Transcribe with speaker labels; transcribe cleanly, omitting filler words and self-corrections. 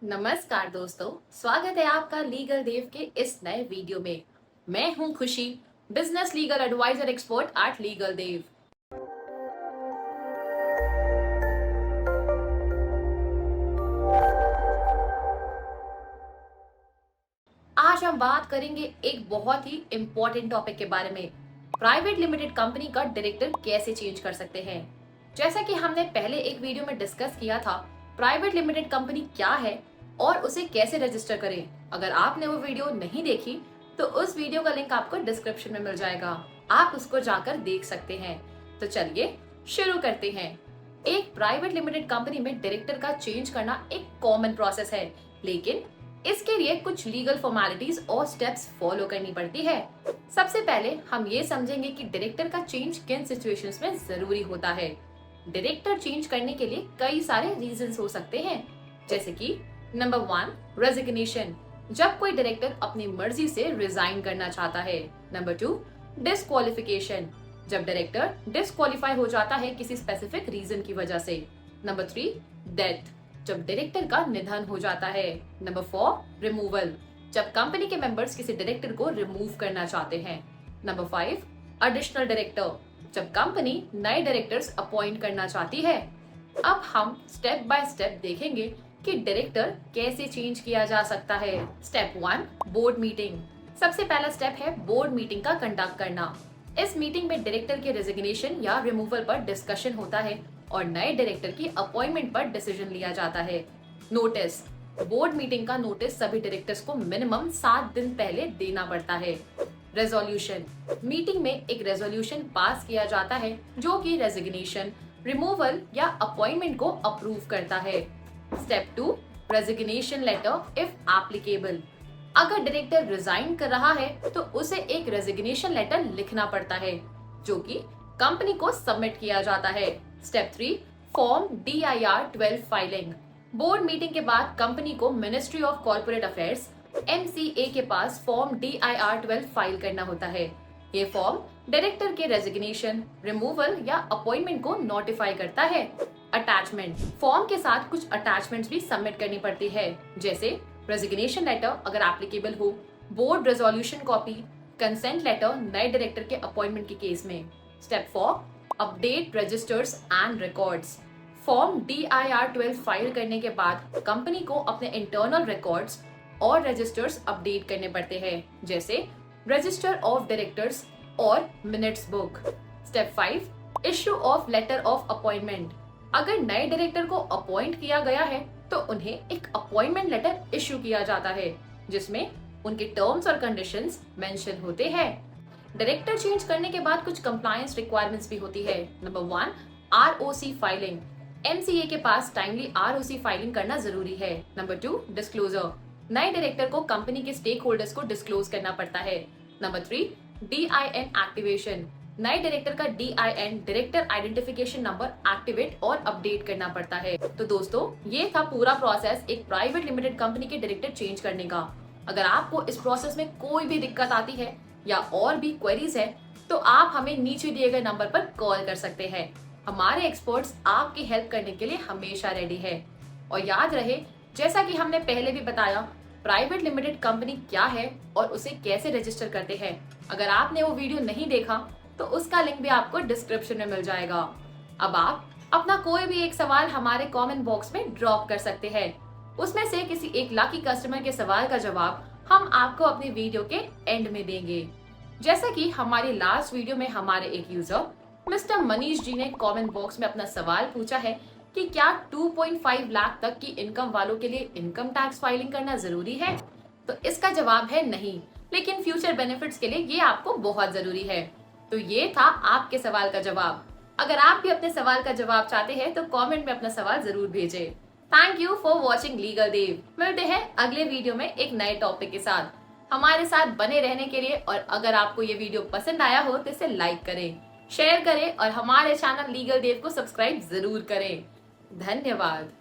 Speaker 1: नमस्कार दोस्तों, स्वागत है आपका लीगल देव के इस नए वीडियो में। मैं हूं Khushi, business legal advisor expert at legal Dev. आज हम बात करेंगे एक बहुत ही इम्पोर्टेंट टॉपिक के बारे में। प्राइवेट लिमिटेड कंपनी का डायरेक्टर कैसे चेंज कर सकते हैं। जैसा कि हमने पहले एक वीडियो में डिस्कस किया था, प्राइवेट लिमिटेड कंपनी क्या है और उसे कैसे रजिस्टर करें। अगर आपने वो वीडियो नहीं देखी तो उस वीडियो का लिंक आपको डिस्क्रिप्शन में मिल जाएगा, आप उसको जाकर देख सकते हैं। तो चलिए शुरू करते हैं। एक प्राइवेट लिमिटेड कंपनी में डायरेक्टर का चेंज करना एक कॉमन प्रोसेस है, लेकिन इसके लिए कुछ लीगल फॉर्मेलिटीज और स्टेप्स फॉलो करनी पड़ती है। सबसे पहले हम ये समझेंगे कि डायरेक्टर का चेंज किन सिचुएशंस में जरूरी होता है। डायरेक्टर चेंज करने के लिए कई सारे रीजंस हो सकते हैं, जैसे कि नंबर 1 रेजिग्नेशन, जब कोई डायरेक्टर अपनी मर्जी से रिजाइन करना चाहता है। नंबर 2 डिस्क्वालिफिकेशन, जब डायरेक्टर डिस्क्वालीफाई हो जाता है किसी स्पेसिफिक रीजन की वजह से। नंबर 3 डेथ, जब डायरेक्टर का निधन हो जाता है। नंबर 4 रिमूवल, जब कंपनी के मेंबर्स किसी डायरेक्टर को रिमूव करना चाहते हैं। नंबर 5 एडिशनल डायरेक्टर, जब कंपनी नए डायरेक्टर्स अपॉइंट करना चाहती है। अब हम स्टेप बाय स्टेप देखेंगे कि डायरेक्टर कैसे चेंज किया जा सकता है। Step 1 board meeting. सबसे पहला स्टेप है बोर्ड मीटिंग का कंडक्ट करना। इस मीटिंग में डायरेक्टर के रेजिग्नेशन या रिमूवल पर डिस्कशन होता है और नए डायरेक्टर की अपॉइंटमेंट पर डिसीजन लिया जाता है। नोटिस, बोर्ड मीटिंग का नोटिस सभी डायरेक्टर्स को मिनिमम 7 दिन पहले देना पड़ता है। रेजोल्यूशन, मीटिंग में एक रेजोल्यूशन पास किया जाता है जो कि रेजिग्नेशन, रिमूवल या अपॉइंटमेंट को अप्रूव करता है। Step 2 resignation letter if applicable, अगर डायरेक्टर रिजाइन कर रहा है तो उसे एक रेजिग्नेशन लेटर लिखना पड़ता है जो कि कंपनी को सबमिट किया जाता है। Step 3 form DIR 12 filing, board meeting के बाद कंपनी को ministry of corporate affairs MCA के पास फॉर्म DIR 12 फाइल करना होता है। ये फॉर्म डायरेक्टर के रेजिग्नेशन, रिमूवल या अपॉइंटमेंट को नोटिफाई करता है। अटैचमेंट, फॉर्म के साथ कुछ अटैचमेंट्स भी सबमिट करनी पड़ती है, जैसे रेजिग्नेशन लेटर अगर एप्लीकेबल हो, board resolution copy, consent letter नए डायरेक्टर के अपॉइंटमेंट के केस में। Step 4 update registers and records, form DIR 12 file करने के बाद कंपनी को अपने इंटरनल रिकॉर्ड्स और रजिस्टर्स अपडेट करने पड़ते हैं, जैसे रजिस्टर ऑफ डायरेक्टर्स और minutes book. Step 5 issue of letter of appointment, अगर नए डायरेक्टर को अपॉइंट किया गया है तो उन्हें एक अपॉइंटमेंट लेटर इश्यू किया जाता है जिसमें उनके टर्म्स और कंडीशंस मेंशन होते हैं। डायरेक्टर चेंज करने के बाद कुछ कंप्लायंस रिक्वायरमेंट्स भी होती है। नंबर 1 ROC फाइलिंग, MCA के पास टाइमली ROC फाइलिंग करना जरूरी है। नंबर 2 डिस्क्लोजर, नए डायरेक्टर को कंपनी के स्टेक होल्डर्स को डिस्क्लोज करना पड़ता है। नंबर 3 DIN एक्टिवेशन, नए डायरेक्टर का DIN director identification number activate और अपडेट करना पड़ता है। तो दोस्तों, ये था पूरा प्रोसेस एक प्राइवेट लिमिटेड कंपनी के डायरेक्टर चेंज करने का। अगर आपको इस प्रोसेस में कोई भी दिक्कत आती है या और भी क्वेरीज है तो आप हमें नीचे दिए गए नंबर पर कॉल कर सकते हैं। हमारे एक्सपर्ट्स आपकी हेल्प करने के लिए हमेशा रेडी है। और याद रहे, जैसा कि हमने पहले भी बताया, प्राइवेट लिमिटेड कंपनी क्या है और उसे कैसे रजिस्टर करते हैं। अगर आपने वो वीडियो नहीं देखा तो उसका लिंक भी आपको डिस्क्रिप्शन में मिल जाएगा। अब आप अपना कोई भी एक सवाल हमारे कमेंट बॉक्स में ड्रॉप कर सकते हैं। उसमें से किसी एक लकी कस्टमर के सवाल का जवाब हम आपको अपनी वीडियो के एंड में देंगे। जैसा कि हमारी लास्ट वीडियो में हमारे एक यूजर मिस्टर मनीष जी ने कमेंट बॉक्स में अपना सवाल पूछा है कि क्या 2.5 लाख तक की इनकम वालों के लिए इनकम टैक्स फाइलिंग करना जरूरी है। तो इसका जवाब है नहीं, लेकिन फ्यूचर बेनिफिट्स के लिए ये आपको बहुत जरूरी है। तो ये था आपके सवाल का जवाब। अगर आप भी अपने सवाल का जवाब चाहते हैं तो कमेंट में अपना सवाल जरूर भेजें। Thank you for watching legal Dev. मिलते हैं अगले वीडियो में एक नए टॉपिक के साथ। हमारे साथ बने रहने के लिए, और अगर आपको ये वीडियो पसंद आया हो तो इसे लाइक करें, शेयर करें और हमारे चैनल लीगल देव को सब्सक्राइब जरूर करें। धन्यवाद।